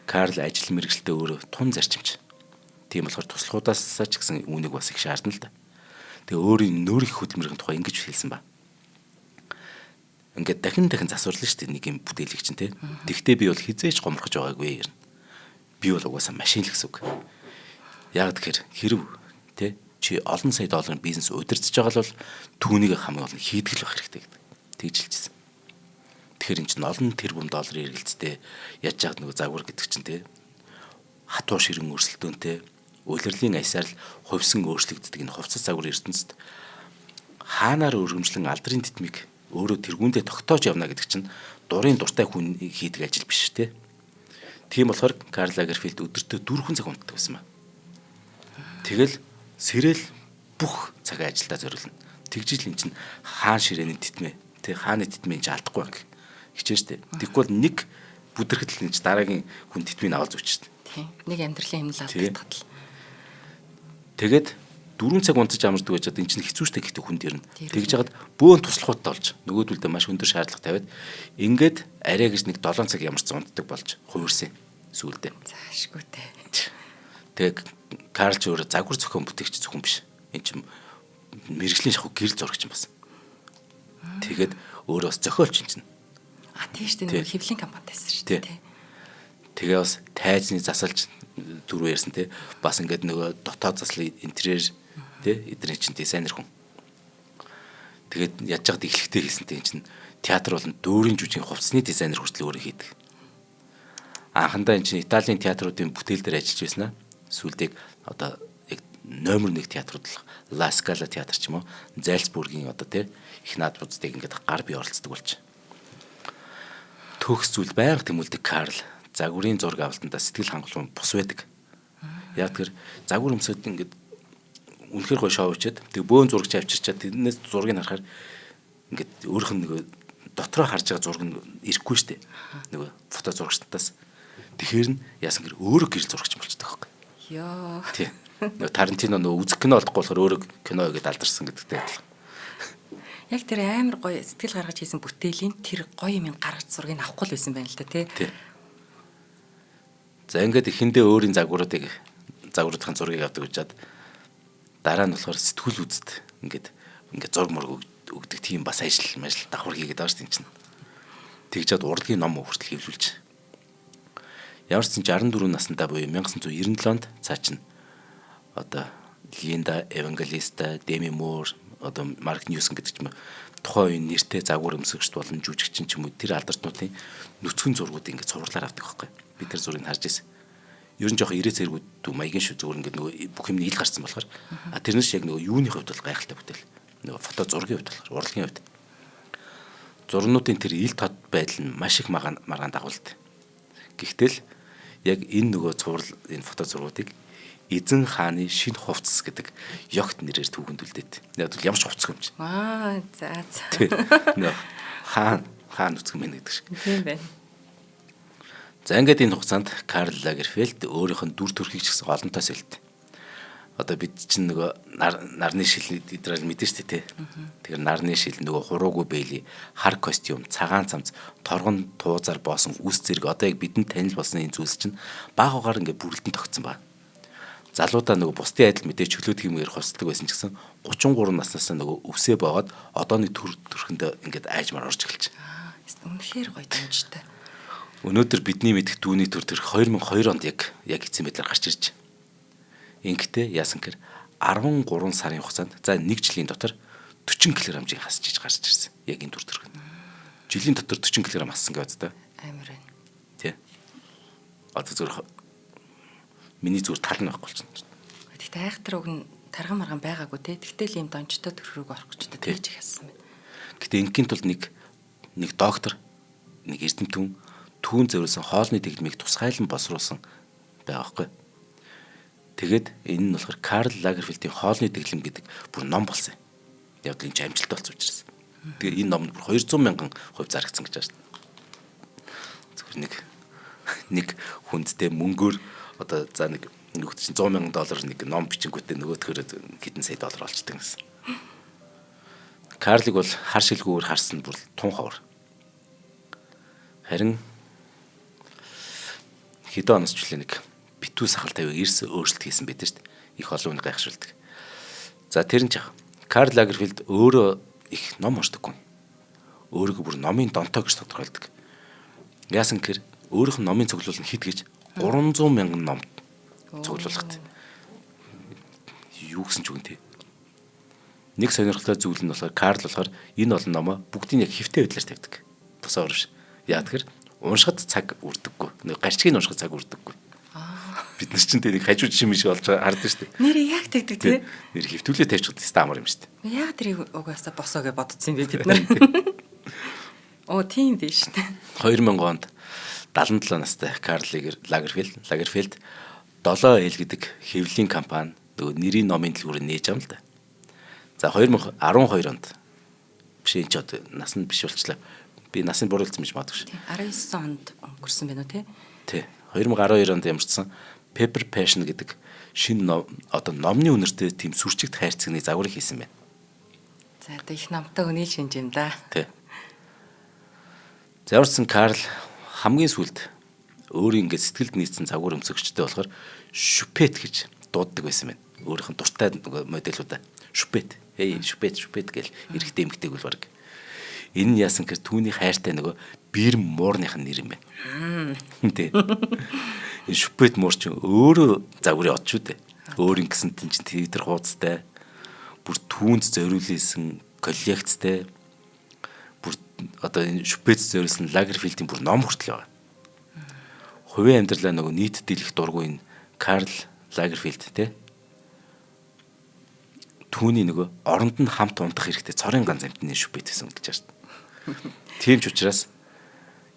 Speaker 2: Карл ажил мэргэжилтэд өөрөө тун зарчимч. Тийм болохоор туслахудаас ч гэсэн үүнийг бас их шаардна л да. Тэгээ өөрийн нүүрийн хөдөлмөрийн тухай ингэж хэлсэн ба. Ингээд дахин засварлаа шүү дээ нэг юм бүтээлийг чинь тий. Тэгтээ би бол хизээж гомрохж байгаагүй юм. Би бол угаасаа машин л гэсэн үг. Яг тэгэхээр хэрв тий чи олон сая долларын бизнес удирдах байгаа бол түүнийг хамгийн олон хийдэг л байх хэрэгтэй гэдэг. Тэгж хэлжсэн. Тэгэхээр эн чинь олон тэрбум долларын эргэлттэй яаж яад нөгөө загвар гэдэг чинь тий хатуу ширэн өрсөлдөөнтэй улирлын аясаар л хувьсан өөрчлөгддөг энэ хувцас загвар ертөнцид хаанаар өргөмжлөн алдрын титмиг өөрөө тэргүүндээ тогтоож явна гэдэг чинь дурын дуртай хүн хийдэг ажил биш тий. Тийм болохоор Карл Лагерфельд өдөртөө 4 цаг унтдаг байсан ба. Тэгэл сэрэл бүх цагаа ажилдаа зориулна. Тэгжил эн чинь хаан ширээний титмээ. Тэг хааны титмээ энэ алдахгүй байх. Хичээж штэ. Тэгвэл нэг бүдэрхэл энэ дараагийн хүн титмийг аваад зүчтэй.
Speaker 1: Тийм. Нэг амьдралын хэмнэл алдагдаад л.
Speaker 2: Тэгээд 4 цаг унтаж амардаг байж энэ чинь хэцүү штэ гэхдээ хүн дэрнэ. Тэгж жагаад бөөн туслахуйтай болж нөгөөдөлдөө маш өндөр шаардлага тавиад ингээд арай гэж нэг 7 цаг ямарч унтдаг болж хувирсан сүүлдээ.
Speaker 1: Заашгүй те.
Speaker 2: Тэг Карл ч өөрөө загвар зохион бүтээгч зөвхөн биш. Энд чинь мэрэгжлийн шахуу гэрэл зурагч юм бас. Тэгээд өөрөө бас зохиолч юм чинь.
Speaker 1: Тийм шүү дээ. Нэг хэвлэлийн компанитайсэн шүү дээ.
Speaker 2: Тэгээ бас тайзны засалж түрүү ярьсан те бас ингээд нөгөө дотоод заслын интерьер те эдний чинь дизайнер хүн. Тэгээд яаж яагаад эхлэхдээ хэлсэнтэй энэ чинь театр болон дүүрийн жүжигний хувцсны дизайнер хүртэл өөрөө хийдэг. Анхандаа энэ чинь Италийн театруудын бүтээл дээр ажиллаж байснаа сүүлдээ одоо яг номер 1 театрууд Ла Скала театр ч юм уу Зальцбургийн одоо те их наадуудыг ингээд гар бие оролцдог болж. Төгс зүйл байнга тэмүүлдэг Карл загварын зураг авалтандаа сэтгэл хангалуун бус байдаг. Яг тэр загвар өмсөд ингээд үнэхээр гоё шоу хийчихэд тэг бөөн зурагч авчирчаад тэрнээс зургийг харахаар ингээд өөрөх нь нөгөө дотроо харж байгаа зураг нь ирэхгүй штэ. Нөгөө фото зурагчтаас. Тэгэхээр нь яасан гэр өөрөө гэрэл зурагч болчихдог байхгүй.
Speaker 1: Йоо.
Speaker 2: Тий. Нөгөө Тарантино нөгөө үзэх кино олдохгүй болохоор өөрөө кино гэдэг алдарсан гэдэгтэй адилхан.
Speaker 1: Яг тэр амар гоё сэтгэл гаргаж хийсэн бүтээлийн тэр гоё юм гаргаж зургийг авахгүй л байсан байна л да тий.
Speaker 2: За ингээд эхэндээ өөрийн загваруудын зургийг авдаг гэжээд дараа нь болохоор сэтгүүл үзэд ингээд зураг мураг өгдөг тийм бас ажил давхар хийгээд байгаа шүү дээ чинь. Тэгжээд урлагийн ном хүртэл хэвлүүлж. Ямар ч 64 наснда буюу 1997 онд цаа чинь одоо Линда Евангелиста, Деми Мур, одоо Марк Ньюсон гэдэг ч юм тухайн үеийн нэртэй загвар өмсөгчд болон жүжигчин ч юм уу тэр алдарчнуудын нүцгэн зургуудыг ингээд цувралаар авдаг байхгүй. Би тэр зургийг харж ирсэн. Ер нь жоохон ирээ зэргүүд маягийн шүү зүгээр ингээд нөгөө бүх юм ил гарсан болохоор тэрнээс яг нөгөө юуны хувьд бол гайхалтай бүтээл. Нөгөө фото зургийн хувьд болохоор урлагийн хувьд. Зурнуудын тэр ил тод байдал нь маш их маргаан дагуулдаг. Гэхдээ л яг энэ нөгөө цуврал энэ фото зургуудыг Эзэн хааны шинэ хувцас гэдэг ёгт нэрээр түүхэндүүлдэг. Яг бол ямар ч хувцас юм чи.
Speaker 1: За.
Speaker 2: Нөө хаан үцгэн мэн гэдэг шиг.
Speaker 1: Тийм байна.
Speaker 2: За ингээд энэ хугацаанд Карл Лагерфельд өөрийнх нь дүр төрхийг ч гэсэн олонтоо сэлд. Одоо бид чинь нөгөө нарны шил идрэл мэдэн штэ тий. Тэгэхээр нарны шил нөгөө хуруугүй бэйли, хар костюм, цагаан цамц, торгон туузаар боосон үс зэрэг одоо яг бидэнд танил болсон энэ зүйлс чинь баг угаар ингээд бүрэлдэн тогтсон ба. Залуудаа нөгөө бусдын адил мэдээ чөлөөт хиймээр хосдог байсан ч гэсэн 33 наснаас нөгөө өвсөө боогод одооны төрхөнд ингээд айжмаар орж эхэлж.
Speaker 1: Үнэхээр гоё дэмжтэй.
Speaker 2: Өнөөдөр бидний мэдэх дүүний төр 2002 онд яг эцсийн байдлаар гарч ирж. Ингэхдээ яасан гэхээр 13 сарын хугацаанд за 1 жилийн дотор 40 кг-ийг хасж иж гарч ирсэн. Яг энэ төр төрх. Жилийн дотор 40 кг хассан гэж боддоо.
Speaker 1: Амар байна.
Speaker 2: Тий. Одоо зүгээр миний зүгээр тал нь байхгүй болчихсон.
Speaker 1: Тэгтээ айхтар уг нь тарган марган байгаагүй те. Тэгтэл ийм дончтой төрхөөрөг орох гэж тэгж хассан байна.
Speaker 2: Гэтэ ингийн тулд нэг доктор, нэг эрдэмтэн түүн зөвлөсөн хоолны дэглэмийг тусгайлан босруулсан байгаа байхгүй. Тэгээд энэ нь болохоор Карл Лагерфельдийн хоолны дэглэм гэдэг бүр ном болсон. Яг л энэ амжилттай болсон учраас. Тэгээ энэ номд бүр 200 мянган хувь зарагдсан гэж байна шүү дээ. Зүгээр нэг хүндтэй мөнгөөр одоо за нэг нөгөөд чинь $100 мянган нэг ном бичингүүтээ нөгөөдхөөр хэдэн сая доллар олчдаг гэсэн. Карлыг бол хар шилгүүгээр харсан бүр тун ховор. Харин хэдэн оноос ч үлээ нэг битүү сахал тавиа эрс өөрчлөлт хийсэн байдаг шүү дээ. Их олон хүн гайхшруулдаг. За тэр нь ч Карл Лагерфельд өөрөө их ном уншдаггүй. Өөрийгөө бүр номын донтой гэж тодорхойлдог. Яасан гэхээр өөрийнх нь номын цуглуул нь хэд гэж 300 мянган ном цуглуулгатай. Юу гэсэн ч үгүй тий. Нэг сонирхолтой зүйл нь болохоор Карл болохоор энэ олон номоо бүгдийг яг хэвтэй байдлаар тавьдаг. Бусаар биш. Яа тэгэхээр уншихад цаг үрдэггүй. Нэг гарчгийг уншихад цаг үрдэггүй. Бид нар чинь тэрийг хажуу жишээ шиг болж хардаг шүү дээ.
Speaker 1: Нэр яг тэгдэг тий.
Speaker 2: Нэр хэвтүүлээ тавьчихад тест амар юм шүү дээ.
Speaker 1: Яг тэрийг угаасаа босоо гэж бодсон юм бэ бид нар. Оо тийм биш шүү дээ.
Speaker 2: 2000 онд 77 настай Карл Лагерфельд 7L гэдэг хэвлэлийн компани нөгөө нэрийн номын дэлгүүрээр нээж байгаа юм л да. За 2012 онд биш энэ ч одоо нас нь биш болчлаа. Би насыг буруулсан гэж магадгүй шүү.
Speaker 1: 19 онд өнгөрсөн байна уу те?
Speaker 2: Тий. 2012 онд ямарчсан Paper Passion гэдэг шинэ одоо номны үнэртэй тийм сүрчигт хайрцагны загварыг хийсэн байна.
Speaker 1: За одоо их номтой өнөөл шинж юм да.
Speaker 2: Тий. Заурсан Карл хамгийн сүүлд өөрийн ингээд сэтгэлд нийцсэн загвар өмсөгчтэй болохоор Шүпет гэж дууддаг байсан байна. Өөрийнх нь дуртай моделуудаа Шүпет. Шүпет гэл эрэхтэй эмэгтэйг бол баг. Энэ нь яасан гэхээр түүний хайртай нөгөө бир муурных нь нэр юм байна. Тий. Энэ Шүпет муур ч өөрөө загварын од шүү дээ. Өөр ингэсэн чинь тэр хуудастай бүр түүнд зориулсан коллекцтэй бүр одоо энэ Шүпет зориулсан Лагерфилдийн бүр ном хүртэл байгаа. Хувийн амьдралаа нөгөө нийтэд дэлгэх дургүй энэ Карл Лагерфилд те түүний нөгөө оронд нь хамт унтах хэрэгтэй цорын ганц амтны Шүпет гэсэн гэж байна шүү дээ. Тийм ч учраас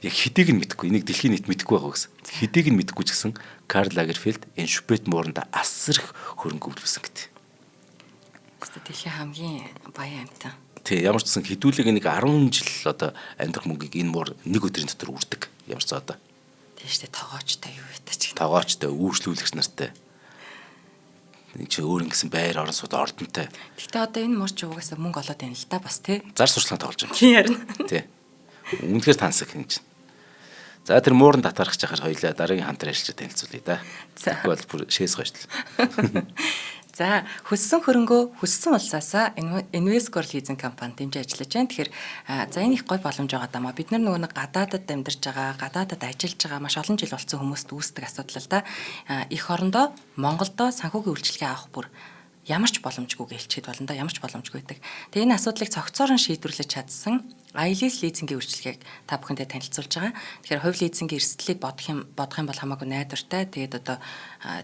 Speaker 2: яг хэдийг нь мэдэхгүй энийг дэлхийн нийт мэдэхгүй байгаа гэсэн. Хэдийг нь мэдэхгүй ч гэсэн Карл Лагерфилд энэ Шүпет мууранда асар их хөрөнгө өвлөсөн гэдэг.
Speaker 1: Дэлхийн хамгийн баян амтан.
Speaker 2: Тий, ямар ч гэсэн хэдүүлэг нэг 10 жил одоо амьдрах мөнгийг энэ муур нэг өдрийн дотор үрдэг. Ямар ч одоо.
Speaker 1: Тийш дээ тоогоочтой юу ятач.
Speaker 2: Тоогоочтой, үйлчлүүлэгч нартай. Энд чи өөр ингэсэн байр орон сууд ордонтой.
Speaker 1: Гэхдээ одоо энэ муур чи угаасаа мөнгө олоод байна л да бас тий.
Speaker 2: Зар сурчлага тоглож байгаа.
Speaker 1: Тийм харин.
Speaker 2: Тий. Үнэхээр тансаг юм чинь. За тэр муурын татарах чахаар хоёлаа дараагийн хамтран ажиллаж танилцуулъя да. Тэгвэл бүр шээс гоошлоо.
Speaker 1: За хөссөн хөрөнгөө хөссөн улсаасаа Invescore лизинг компани дэмжиж ажиллаж байна. Тэгэхээр за энэ их гой боломж байгаа даа. Бид нар нөгөө нэг гадаадад амьдарч байгаа, гадаадад ажиллаж байгаа маш олон жил болсон хүмүүст үүсдэг асуудал л да. Эх орондоо Монголдо санхүүгийн үйлчилгээ авах бүр ямар ч боломжгүй гэлчихэд болно да. Ямар ч боломжгүй байдаг. Тэгээ энэ асуудлыг цогцоор нь шийдвэрлэж чадсан Айлис лизингийн үйлчилгээг та бүхэндээ танилцуулж байгаа. Тэгэхээр хувь лизингийн эрсдлийг бодох юм бол хамаагүй найдвартай. Тэгээд одоо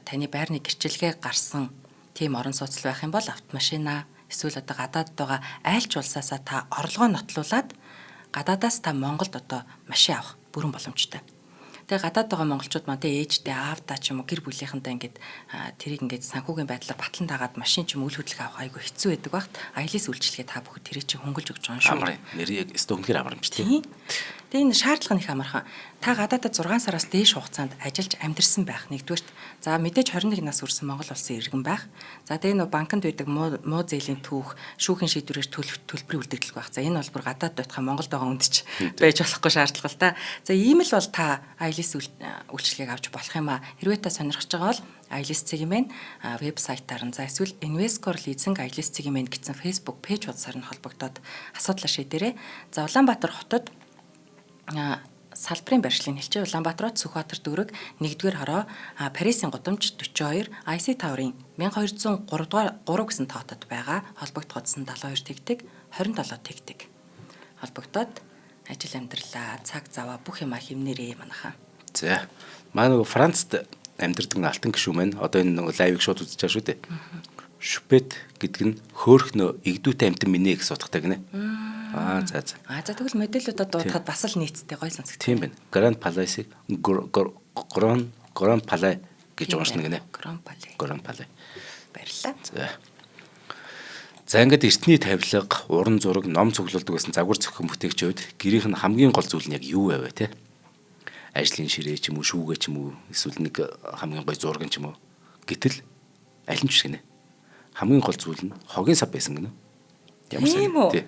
Speaker 1: таны байрны гэрчилгээ гарсан тийм орон сууцл байх юм бол автомашина эсвэл одоо гадаадд байгаа айл ч улсаасаа та орлогоо нотлуулад гадаадаас та Монголд одоо машин авах бүрэн боломжтой. Тэгээ гадаад байгаа монголчууд маань ээжтэй аавдаа ч юм уу гэр бүлийнхэнтэй ингээд тэрийг ингээд санхүүгийн байдлаар батлан дагаад машин ч юм үл хөдлөх авах айгүй хэцүү байдаг багт Айлис үйлчилгээ та бүхэн тэрийг чинь хөнгөлж өгч байгаа юм шүү.
Speaker 2: Амар нэр яг стогнэр амар юм чи тийм.
Speaker 1: Тэгээ энэ шаардлага их амархан. Та гадаадад 6 сараас дээш хугацаанд ажиллаж амьдэрсэн байх нэгдүгээрт. За мэдээж 21 нас хүрсэн Монгол улсын иргэн байх. За тэгээ нөө банкнд байдаг муу зээлийн түүх, шүүхийн шийдвэрээр төлбөрийн үлдэгдэл байх. За энэ бол бүр гадаад дойтхоо Монголд байгаа үндч байж болохгүй шаардлага л та. За ийм л бол та Айлис үйлчилгээг авч болох юм а. Хэрвээ та сонирхож байгаа бол Айлис цэгийн вебсайтаар нь за эсвэл Invescore лизинг Айлис цэгийн гэсэн Facebook пэйж хуудасаар нь холбогдоод асуудлаа шийдээрэй. За Улаанбаатар хотод салбарын барьшлын хэлчээ Улаанбаатар, Сүхбаатар дүүрэг 1-р хороо Парисын гудамж 42 IC Tower-ын 1203 дугаар 3 гэсэн тоотод байгаа. Холбогдох утас нь 72 тэгтэг 27 тэгтэг. Холбогдоод ажил амьдралаа цаг заваа бүх юма хэмнэрээ манайхаа.
Speaker 2: За манай нөгөө Францад амьдардаг нэг алтан гишүүн маань одоо энэ нөгөө лайвыг шууд үзэж байгаа шүү дээ. Шүпет гэдэг нь хөөхнөө игдүүтэй амтан минь гэж судахтай гинэ. За.
Speaker 1: Тэгвэл модельудаа дуудахад бас л нийцтэй гой сонсогдсон.
Speaker 2: Тийм байна. Grand Palace-ийг Grand Palais гэж ууршна гинэ. Grand Palais.
Speaker 1: Баярлалаа.
Speaker 2: За ингээд эртний тавилга, уран зураг, ном цуглуулдаг гэсэн загвар зохион бүтээгчид гэрийнх нь хамгийн гол зүйл нь яг юу вэ те? Ажлын ширээ ч юм уу, шүүгээ ч юм уу, эсвэл нэг хамгийн гой зураг ч юм уу. Гэтэл аль нь ч гинэ. Хамгийн гол зүйл нь хогийн сав байсан гинэ.
Speaker 1: Тийм үү?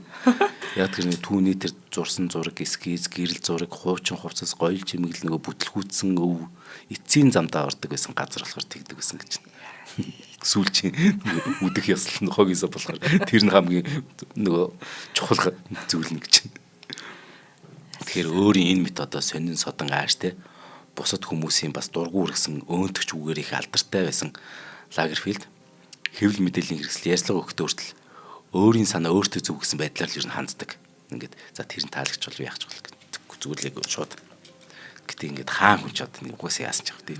Speaker 2: Яг тэр нэг түүний тэр зурсан зураг, эскиз, гэрэл зураг, хуучин хувцас, гоёл чимэгэл нөгөө бүтлгүүцсэн өв эцсийн замдаа ордог байсан газар болохоор тэгдэг байсан гэж байна. Сүүлчийн үдэх ёслол нь хогийн сав болохоор тэр нь хамгийн нөгөө чухал зүйл нэг чинь. Тэгэхээр өөрийн энэ методоо сонин содон ааш те бусад хүмүүсийн бас дургу үргэсэн өөнтөгч үгээр их алдартай байсан Лагерфилд хэвлэл мэдээллийн хэрэгсэл ярьцлага өгөхдөө хүртэл өөрийн санаа өөртөө зөв гэсэн байдлаар л ер нь ханддаг. Ингээд за тэр нь таалагч бол яах ч бол зүгэлэг шууд. Гэтэ ингээд хаан хүн ч одоо нэг угаасаа яасан ч явах дээ.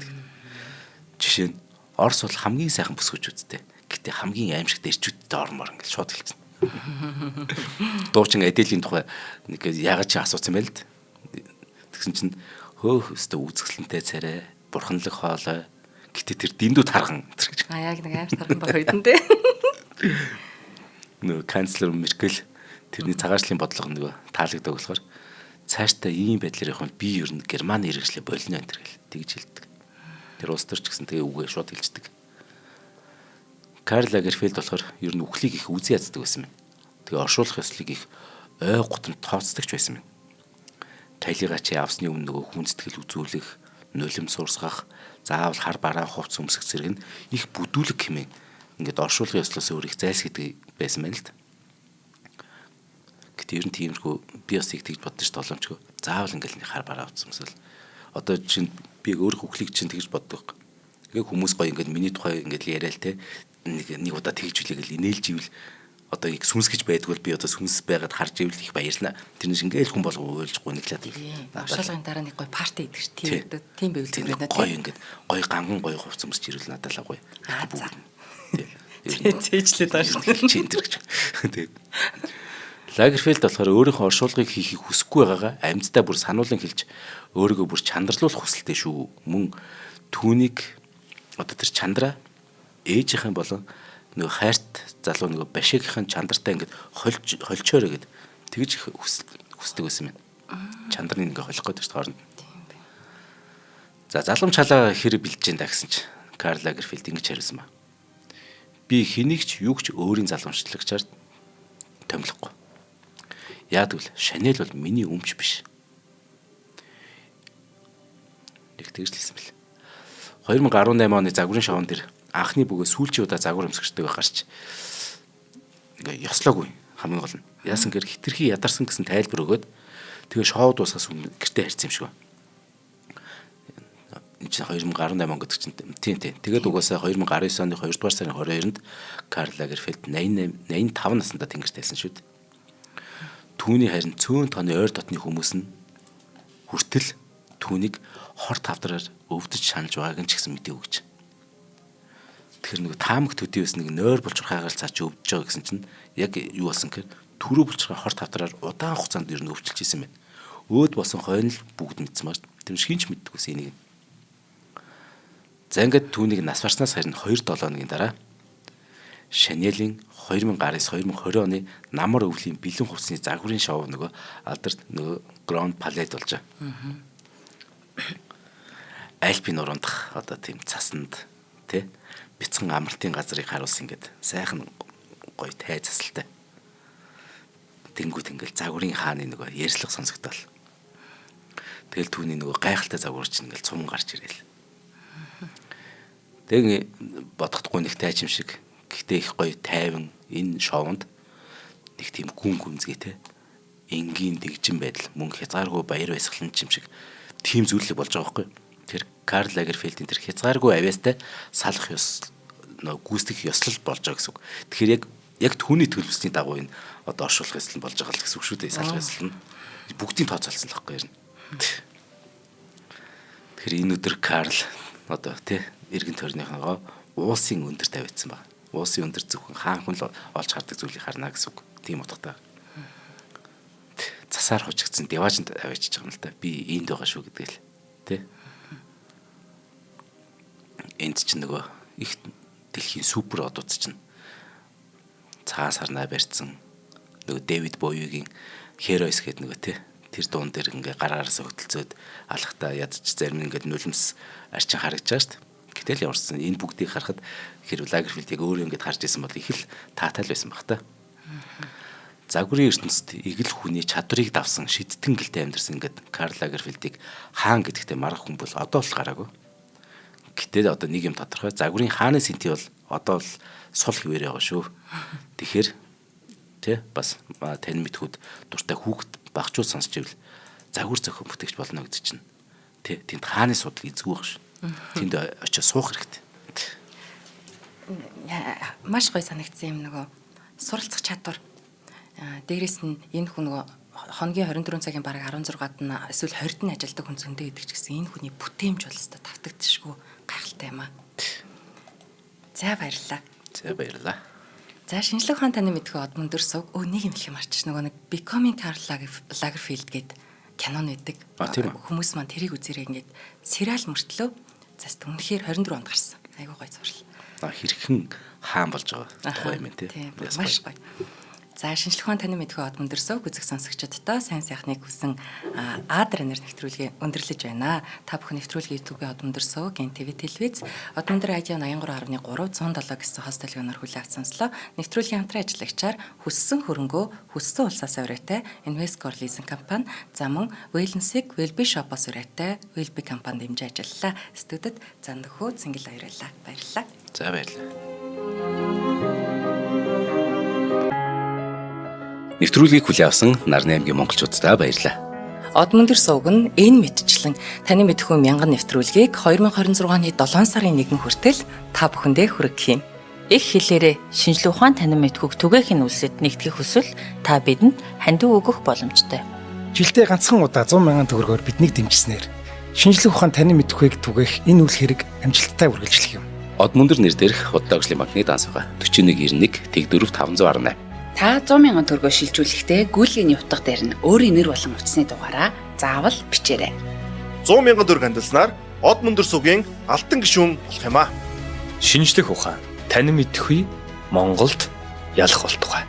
Speaker 2: Жишээ нь Орос бол хамгийн сайхан бүсгүүчүүдтэй. Гэтэ хамгийн аимшигт эрчүүдтэй ормоор ингээд шууд хэлсэн. Дуучин Аделийн тухай нэг яагаад чи асуусан байл л. Тэгсэн чинь хөөх өстө үзэсгэлэнтэй царай, бурханлаг хоолой Гэтэ тэр дэндүү тархан гэж.
Speaker 1: Яг нэг амар тархан байх үед нь те.
Speaker 2: Нөгөө канцлер Меркель тэрний цагаачлалын бодлого нөгөө таалагддаг болохоор цаашдаа ийм байдлаар явах нь би ер нь Германы хэрэгслээ болно энэ гэл тэгж хэлдэг. Тэр улс төр ч гэсэн тэгээ үгээ шууд хэлждэг. Карл Лагерфельд болохоор ер нь үхлийг их үзий яздаг байсан юм. Тэгээ оршуулах ёслыг их ой гутамд тооцдогч байсан юм. Тайлыгаа чи авсны өмнө нөгөө хүн сэтгэл үзүүлэх, нулим суурсгах, заавал хар бараа хувцс өмсөх зэрэг нь их бүдүүлэг хэмээн ингээд оршуулгын ёслоос өөр их зайлсхийдэг байсан байна л да. Гэтэ ер нь тиймэрхүү би бас их тэгж боддоо шүү дээ боломжгүй. Заавал ингээд нэг хар бараа хувцс өмсөл. Одоо чинь би өөр хөглийг чинь тэгж боддог. Тэгээ хүмүүс гоё ингээд миний тухай ингээд яриа л те нэг удаа тэгж үлээгэл инээлж ивэл одоо их сүнс гэж байдгүй би одоо сүнс байгаад харж ивэл их баярлана. Тэрнээс ингээл хүн болго уйлжгүй нэглээд.
Speaker 1: Оршуулгын дараа нэг гоё парти идэх ш. Тийм байвал зүгээр надад.
Speaker 2: Гоё ингээд гоё ганган гоё хувцс өмсч ирвэл надад л гоё.
Speaker 1: Зээжлээд байна шүү.
Speaker 2: Чи энэ гэж. Тэгээд Лагерфельд болохоор өөрийнхөө оршуулгыг хийхийг хүсэхгүй байгаагаа амьддаа бүр сануулan хэлж өөрийгөө бүр чандарлуулах хүсэлтэй шүү. Мөн түүнийг одоо тэр чандраа ээжийнхэн болон нөгөө хайрт залуу нөгөө башигийнхэн чандартай ингээд холчоорой гэд тэгж хүсдэг байсан юм. Чандрын ингээ холих гэдэг чинь хооронд. За залгамж халаа хэрэг бэлдэж энэ гэсэн чи Карл Лагерфельд ингэж хариулсан ба. Би хэнийг ч юу ч өөрийн залгамжлагчаар томилохгүй. Яагтвэл Шанель бол миний өмч биш. Нэг тэгж хэлсэн бэл. 2018 оны загварын шоунд дэр анхны бүгээ сүүлчийн удаа загвар өмсгчтэйгээ гарч ингээ ёслоогүй хамгийн гол нь. Яасан гэр хитрхи ядарсан гэсэн тайлбар өгөөд тэгээ шоу дуусгаас өмнө гэртээ харьцсан юм шиг байна. Энэ чинь 2018 он гэдэг чинь тийм. Тэгээд угаасаа 2019 оны 2 дугаар сарын 22-нд Карл Лагерфельд 85 наснда тэнгэрт хэлсэн шүү дээ. Түүний харин цөөн тооны ойр дотны хүмүүс нь хүртэл түүнийг хор тавдраар өвдөж шаналж байгааг нь ч гэсэн мэдээ өгч. Тэгэхээр нэг таамаг төдийвс нэг нойр булчир хайгаал цаач өвдөж байгаа гэсэн чинь яг юу болсон гэхээр түрүү булчирхай хор тавдраар удаан хугацаанд ер нь өвчлж исэн байна. Өөд босон хойно л бүгд мэдсэн маа. Тэр шинч мэддэггүйс энийг. За ингээд түүнийг нас барснаас харин 2-7 хоногийн дараа Шанелийн 2019-2020 оны намар өвлийн бэлэн хувцсны загварын шоу нөгөө алдарт нөгөө Гранд Палет болж байгаа. Альпийн урундах одоо тийм цаснд тий бяцхан амралтын газрыг харуулсан ингээд сайхан гоё тай засалтай. Тэнгүүд ингээл загварын хааны нөгөө ярьслах сонсогдол. Тэгэл түүний нөгөө гайхалтай загварч ингээл цум гарч ирээл. Тэг бодохдохгүй нэг тайч юм шиг. Гэхдээ их гоё тайван энэ шоунд нэг тийм гүн гүнзгийтэй энгийн дэгжин байдал мөн хязгааргүй баяр баясгалан юм шиг тийм зүйлэг болж байгаа байхгүй. Тэр Карл Лагерфельдийн тэр хязгааргүй авьяастай салах ёс гүйцэтгэх ёслол болж байгаа гэсэн үг. Тэгэхээр яг түүний төлөвсний дагуу энэ одоо оршуулах ёслол болж байгаа л гэсэн үг шүү дээ. Салах ёслол нь бүгдийн тооцоолсон л байхгүй юм. Тэгэхээр энэ өдөр Карл одоо тий эргэн тойрныхоо уусын өндөр тавьсан байна. Уусын өндөр зөвхөн хаан хүн л олж хардаг зүйлийг харна гэсэн үг. Тийм утгатай. Засаар хучигдсан деважинд аваачиж байгаа юм л да. Би энд байгаа шүү гэдэг л тий. Энд чинь нөгөө их дэлхийн супер одууд чинь цагаан сарнаа барьсан нөгөө Дэвид Боюгийн Heroes гэдэг нөгөө тий. Тэр дуун дээр ингээ гараараас хөдөлцөөд алхахтаа ядч зарим ингээд нулимс арчин харагдаж байгаа шүү дээ. Гэтэл яварсан энэ бүгдийг харахад хэрвээ Лагерфельдийг өөрөө ингээд харж исэн бол их л таатай л байсан баг та. Загварын ертөнцид эгэл хүний чадварыг давсан шидтэн гэлтэй амьдэрсэн ингээд Карл Лагерфельдийг хаан гэдэгтээ маргах хүн бол одоо л гараагүй. Гэтэл одоо нэг юм тодорхой загварын хааны сэнти бол одоо л сул хിവэр байгаа шүү. Тэгэхээр тий бас тань мэдхүүд дуртай хүүхэд багчууд сонсч ивэл загвар зохион бүтээгч болно гэдэг чинь тий тэнд хааны судал эзгүй байх ш. Тэнд очиж суух хэрэгтэй.
Speaker 1: Маш гоё санагдсан юм нөгөө суралцах чадвар. Дээрээс нь энэ хүн нөгөө хоногийн 24 цагийн бараг 16-ад нь эсвэл 20-д нь ажилладаг хүн зөндөө идэг ч гэсэн энэ хүний бүтээмж бол өстой тавтагдчихгүй гайхалтай юм аа. За баярлалаа.
Speaker 2: За баярлалаа.
Speaker 1: За шинжлэх ухаан таны мэдхүү Одмон Дөрсөг нэг юм хэлэх юм арчиж нөгөө нэг Becoming Karl Lagerfeld гэдэг кинон үүдэг. Хүмүүс маань тэрийг үзэрэй ингээд сериал мөртлөө Заст үнэхээр 24 онд гарсан. Айгуу гоё зуршил.
Speaker 2: Хэрхэн хаан болж байгаа тухай юм тий.
Speaker 1: Тийм маш гоё. За шинжлэх ухааны таны мэдхүй од мөндөрсөв үзэх сонсогчдод сайн сайхныг хүсэн Адар анир нэвтрүүлгээ өндөрлөж байна. Та бүхэн нэвтрүүлгийн YouTube-ийн од мөндөрсөв ТV телевиз од мөндөр радио 83.3 107 гэсэн хост толгойноор хүлээ авч сонслоо. Нэвтрүүлгийн хамтран ажиллагчаар хүссэн хөрөнгөө хүссэн улсаас авраатай Invescore Leasing компани замун Wellness-ийг Wellbe Shop-оос авраатай Wellbe компанид дэмжиж ажиллалаа. Студид Зандөхөө Цэнгэл баярлалаа. Баярлалаа.
Speaker 2: За баярлалаа. Нэвтрүүлгийг хүлээн авсан Нарны аймгийн монголчуудаа баярлалаа.
Speaker 1: Од мөндөр сувг нь энэ мэдчлэн таны мэдхүү мянган нэвтрүүлгийг 2026 оны 7 сарын 1 хүртэл та бүхэндээ хүргэх юм.
Speaker 3: Их хэлээрээ шинжлэх ухааны танин мэдхүүг түгээх нь үлсэд нэгтгэх хүсвэл та бидэнд хандив өгөх боломжтой.
Speaker 4: Жилдээ ганцхан удаа 100 мянган төгрөгөөр биднийг дэмжснээр шинжлэх ухааны танин мэдхүйг түгээх энэ үйл хэрэг амжилттай үргэлжлэх юм.
Speaker 2: Од мөндөр нэр дээрх Худал агшлын банкны данс байгаа 4191 Тэг 4 518.
Speaker 3: Та 100 мянган төгрөгөөр шилжүүлэхдээ гүйлгийн утга дээр нь өөрийн нэр болон утасны дугаараа заавал бичээрэй.
Speaker 5: 100 мянган төгрөг хандалснаар од мөндөр сувгийн алтан гишүүн болох юм а.
Speaker 6: Шинжлэх ухаан танин мэдхгүй Монголд ялах болтугай.